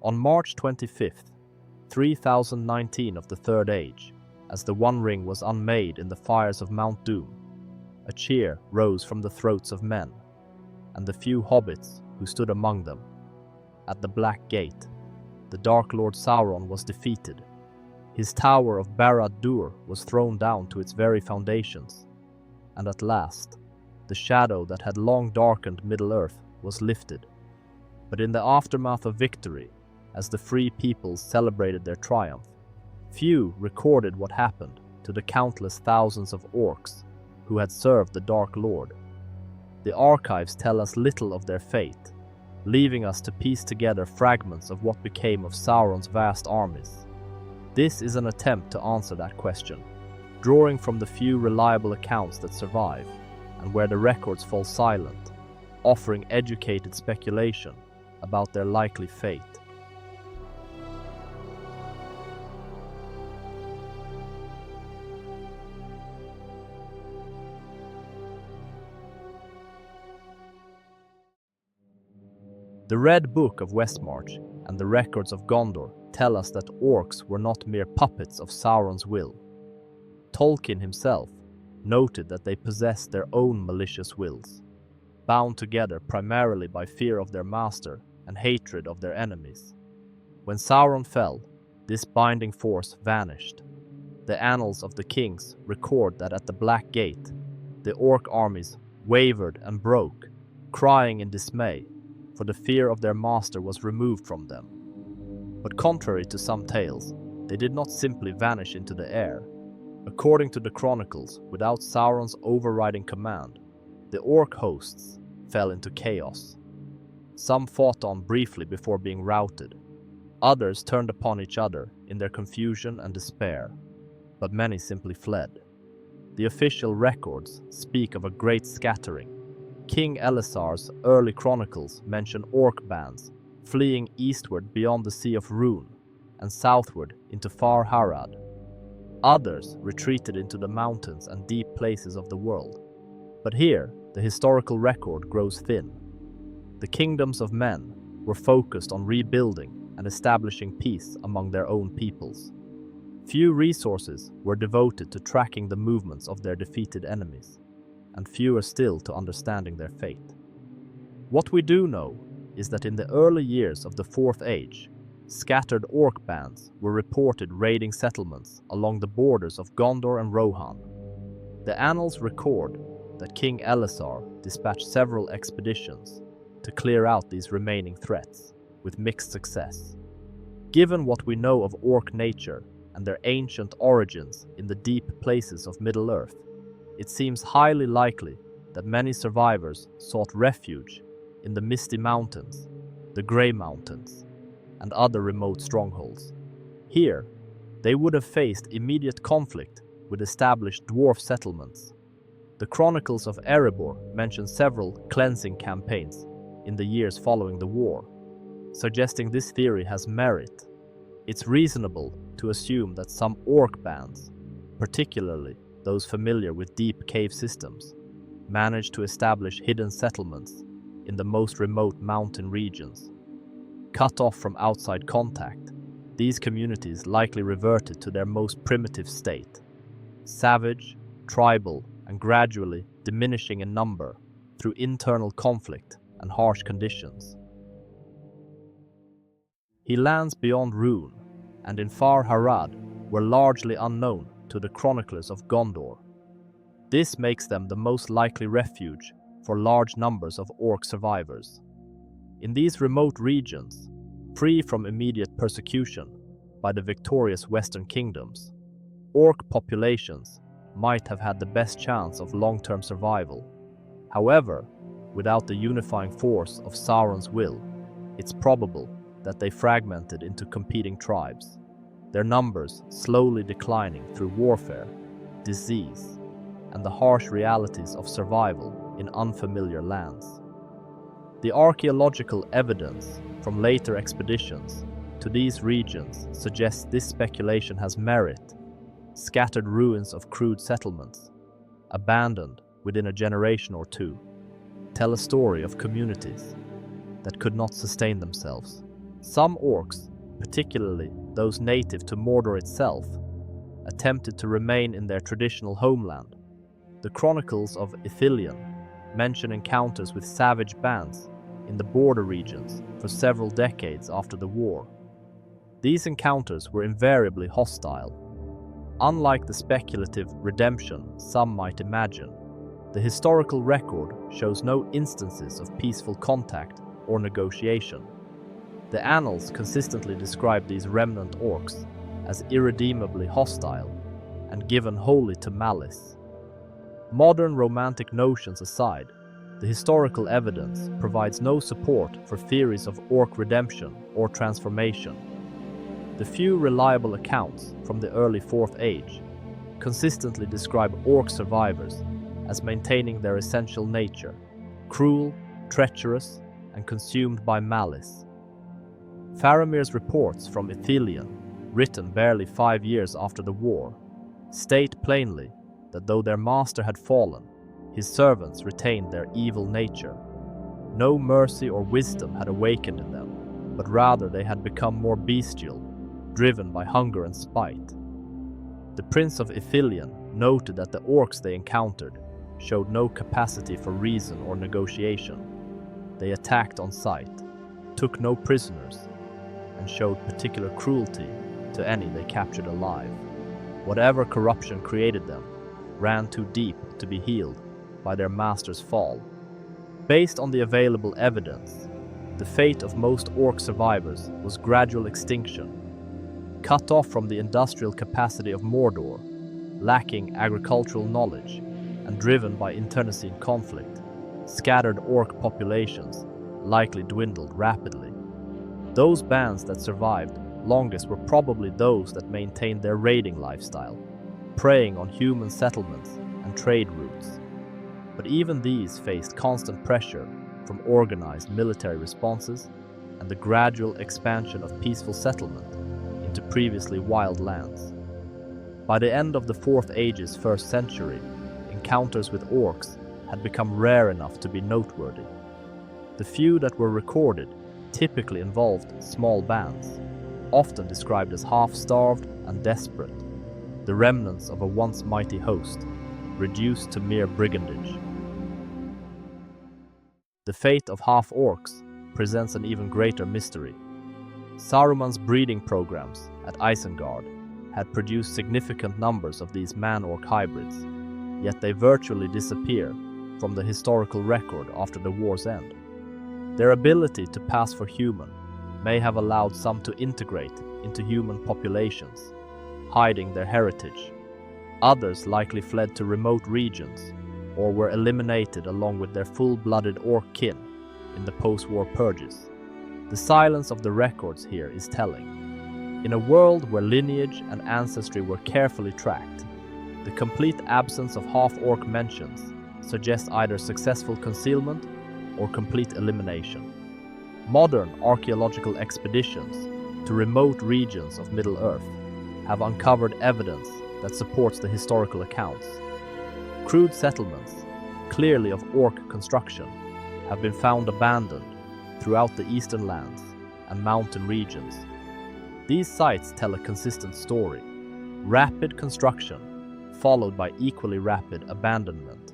On March 25th, 3019 of the Third Age, as the One Ring was unmade in the fires of Mount Doom, a cheer rose from the throats of men, and the few hobbits who stood among them. At the Black Gate, the Dark Lord Sauron was defeated. His tower of Barad-dûr was thrown down to its very foundations, and at last, the shadow that had long darkened Middle-earth was lifted. But in the aftermath of victory, as the free peoples celebrated their triumph, few recorded what happened to the countless thousands of orcs who had served the Dark Lord. The archives tell us little of their fate, leaving us to piece together fragments of what became of Sauron's vast armies. This is an attempt to answer that question, drawing from the few reliable accounts that survive, and where the records fall silent, offering educated speculation about their likely fate. The Red Book of Westmarch and the records of Gondor tell us that orcs were not mere puppets of Sauron's will. Tolkien himself noted that they possessed their own malicious wills, bound together primarily by fear of their master and hatred of their enemies. When Sauron fell, this binding force vanished. The annals of the kings record that at the Black Gate, the orc armies wavered and broke, crying in dismay, for the fear of their master was removed from them. But contrary to some tales, they did not simply vanish into the air. According to the chronicles, without Sauron's overriding command, the orc hosts fell into chaos. Some fought on briefly before being routed. Others turned upon each other in their confusion and despair, but many simply fled. The official records speak of a great scattering. King Elisar's early chronicles mention orc bands fleeing eastward beyond the Sea of Rhûn and southward into Far Harad. Others retreated into the mountains and deep places of the world. But here, the historical record grows thin. The kingdoms of men were focused on rebuilding and establishing peace among their own peoples. Few resources were devoted to tracking the movements of their defeated enemies, and fewer still to understanding their fate. What we do know is that in the early years of the Fourth Age, scattered orc bands were reported raiding settlements along the borders of Gondor and Rohan. The annals record that King Elisar dispatched several expeditions to clear out these remaining threats, with mixed success. Given what we know of orc nature and their ancient origins in the deep places of Middle-earth, it seems highly likely that many survivors sought refuge in the Misty Mountains, the Grey Mountains, and other remote strongholds. Here, they would have faced immediate conflict with established dwarf settlements. The chronicles of Erebor mention several cleansing campaigns in the years following the war, suggesting this theory has merit. It's reasonable to assume that some orc bands, particularly those familiar with deep cave systems, managed to establish hidden settlements in the most remote mountain regions. Cut off from outside contact, these communities likely reverted to their most primitive state, savage, tribal, and gradually diminishing in number through internal conflict and harsh conditions. He lands beyond Rhûn and in Far Harad were largely unknown to the chroniclers of Gondor. This makes them the most likely refuge for large numbers of orc survivors. In these remote regions, free from immediate persecution by the victorious Western kingdoms, orc populations might have had the best chance of long-term survival. However, without the unifying force of Sauron's will, it's probable that they fragmented into competing tribes, their numbers slowly declining through warfare, disease, and the harsh realities of survival in unfamiliar lands. The archaeological evidence from later expeditions to these regions suggests this speculation has merit. Scattered ruins of crude settlements, abandoned within a generation or two, tell a story of communities that could not sustain themselves, Some orcs, particularly those native to Mordor itself, attempted to remain in their traditional homeland. The chronicles of Ithilien mention encounters with savage bands in the border regions for several decades after the war. These encounters were invariably hostile. Unlike the speculative redemption some might imagine, the historical record shows no instances of peaceful contact or negotiation. The annals consistently describe these remnant orcs as irredeemably hostile and given wholly to malice. Modern romantic notions aside, the historical evidence provides no support for theories of orc redemption or transformation. The few reliable accounts from the early Fourth Age consistently describe orc survivors as maintaining their essential nature, cruel, treacherous, and consumed by malice. Faramir's reports from Ithilien, written barely 5 years after the war, state plainly that though their master had fallen, his servants retained their evil nature. No mercy or wisdom had awakened in them, but rather they had become more bestial, driven by hunger and spite. The Prince of Ithilien noted that the orcs they encountered showed no capacity for reason or negotiation. They attacked on sight, took no prisoners, and showed particular cruelty to any they captured alive. Whatever corruption created them ran too deep to be healed by their master's fall. Based on the available evidence, the fate of most orc survivors was gradual extinction. Cut off from the industrial capacity of Mordor, lacking agricultural knowledge, and driven by internecine conflict, scattered orc populations likely dwindled rapidly. Those bands that survived longest were probably those that maintained their raiding lifestyle, preying on human settlements and trade routes. But even these faced constant pressure from organized military responses and the gradual expansion of peaceful settlement into previously wild lands. By the end of the Fourth Age's first century, encounters with orcs had become rare enough to be noteworthy. The few that were recorded typically involved small bands, often described as half-starved and desperate, the remnants of a once mighty host, reduced to mere brigandage. The fate of half-orcs presents an even greater mystery. Saruman's breeding programs at Isengard had produced significant numbers of these man-orc hybrids, yet they virtually disappear from the historical record after the war's end. Their ability to pass for human may have allowed some to integrate into human populations, hiding their heritage. Others likely fled to remote regions or were eliminated along with their full-blooded orc kin in the post-war purges. The silence of the records here is telling. In a world where lineage and ancestry were carefully tracked, the complete absence of half-orc mentions suggests either successful concealment or complete elimination. Modern archaeological expeditions to remote regions of Middle-earth have uncovered evidence that supports the historical accounts. Crude settlements, clearly of orc construction, have been found abandoned throughout the eastern lands and mountain regions. These sites tell a consistent story: rapid construction, followed by equally rapid abandonment.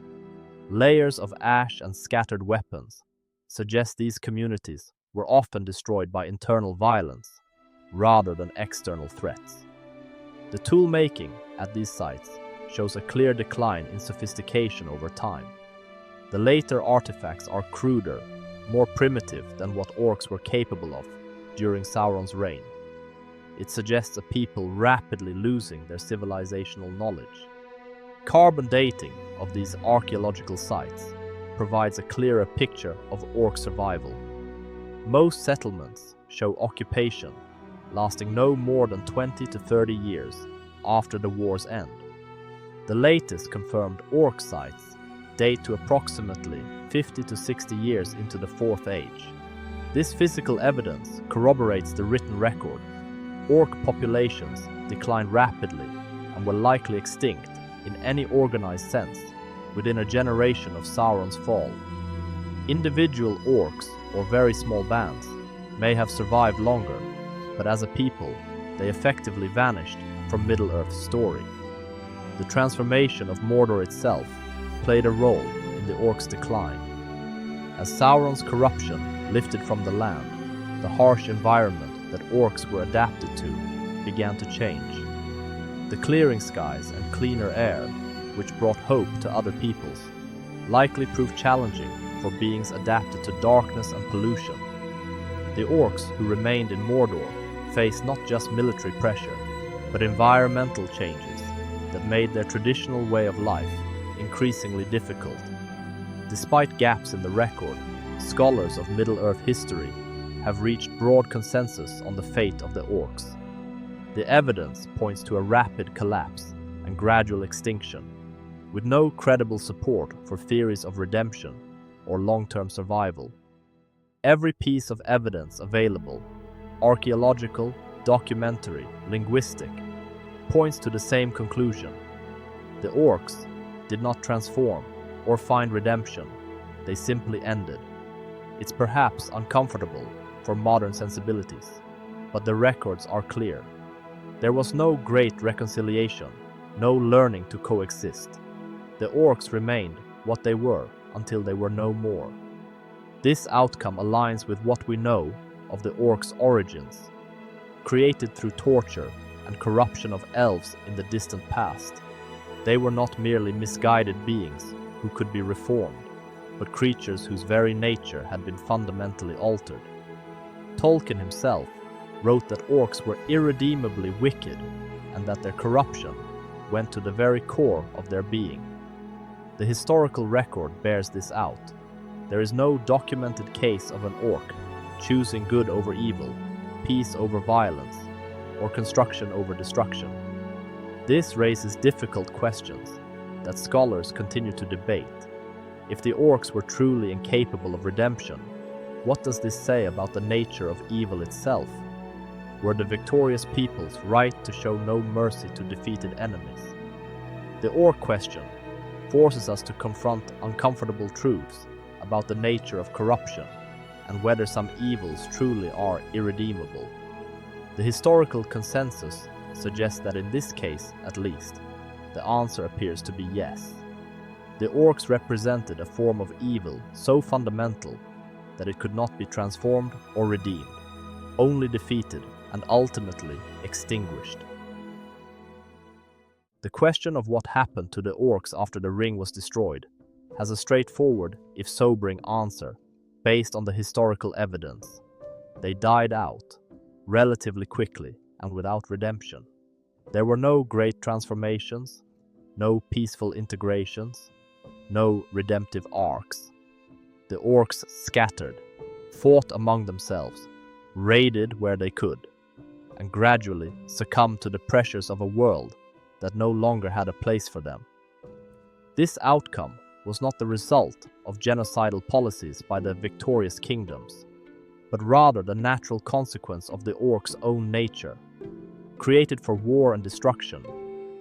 Layers of ash and scattered weapons suggest these communities were often destroyed by internal violence rather than external threats. The tool-making at these sites shows a clear decline in sophistication over time. The later artifacts are cruder, more primitive than what orcs were capable of during Sauron's reign. It suggests a people rapidly losing their civilizational knowledge. Carbon dating of these archaeological sites provides a clearer picture of orc survival. Most settlements show occupation lasting no more than 20 to 30 years after the war's end. The latest confirmed orc sites date to approximately 50 to 60 years into the Fourth Age. This physical evidence corroborates the written record. Orc populations declined rapidly and were likely extinct in any organized sense within a generation of Sauron's fall. Individual orcs, or very small bands, may have survived longer, but as a people, they effectively vanished from Middle-earth's story. The transformation of Mordor itself played a role in the Orcs' decline. As Sauron's corruption lifted from the land, the harsh environment that Orcs were adapted to began to change. The clearing skies and cleaner air, which brought hope to other peoples, likely proved challenging for beings adapted to darkness and pollution. The Orcs who remained in Mordor faced not just military pressure, but environmental changes that made their traditional way of life increasingly difficult. Despite gaps in the record, scholars of Middle-earth history have reached broad consensus on the fate of the Orcs. The evidence points to a rapid collapse and gradual extinction, with no credible support for theories of redemption or long-term survival. Every piece of evidence available, archaeological, documentary, linguistic, points to the same conclusion. The Orcs did not transform or find redemption, they simply ended. It's perhaps uncomfortable for modern sensibilities, but the records are clear. There was no great reconciliation, no learning to coexist. The Orcs remained what they were until they were no more. This outcome aligns with what we know of the Orcs' origins, created through torture and corruption of elves in the distant past. They were not merely misguided beings who could be reformed, but creatures whose very nature had been fundamentally altered. Tolkien himself wrote that Orcs were irredeemably wicked and that their corruption went to the very core of their being. The historical record bears this out. There is no documented case of an Orc choosing good over evil, peace over violence, or construction over destruction. This raises difficult questions that scholars continue to debate. If the Orcs were truly incapable of redemption, what does this say about the nature of evil itself? Were the victorious peoples right to show no mercy to defeated enemies? The Orc question forces us to confront uncomfortable truths about the nature of corruption and whether some evils truly are irredeemable. The historical consensus suggests that in this case, at least, the answer appears to be yes. The Orcs represented a form of evil so fundamental that it could not be transformed or redeemed, only defeated and ultimately extinguished. The question of what happened to the Orcs after the ring was destroyed has a straightforward, if sobering, answer based on the historical evidence. They died out, relatively quickly and without redemption. There were no great transformations, no peaceful integrations, no redemptive arcs. The Orcs scattered, fought among themselves, raided where they could, and gradually succumbed to the pressures of a world that no longer had a place for them. This outcome was not the result of genocidal policies by the victorious kingdoms, but rather the natural consequence of the Orcs' own nature. Created for war and destruction,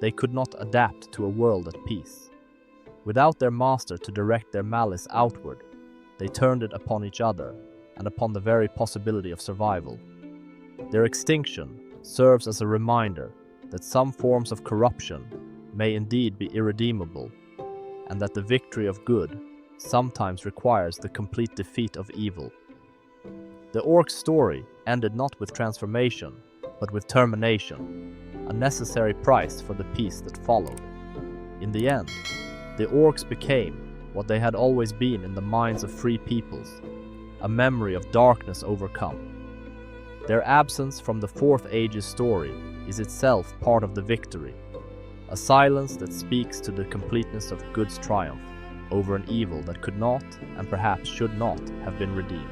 they could not adapt to a world at peace. Without their master to direct their malice outward, they turned it upon each other and upon the very possibility of survival. Their extinction serves as a reminder that some forms of corruption may indeed be irredeemable, and that the victory of good sometimes requires the complete defeat of evil. The Orcs' story ended not with transformation, but with termination, a necessary price for the peace that followed. In the end, the Orcs became what they had always been in the minds of free peoples, a memory of darkness overcome. Their absence from the Fourth Age's story is itself part of the victory, a silence that speaks to the completeness of good's triumph over an evil that could not, and perhaps should not, have been redeemed.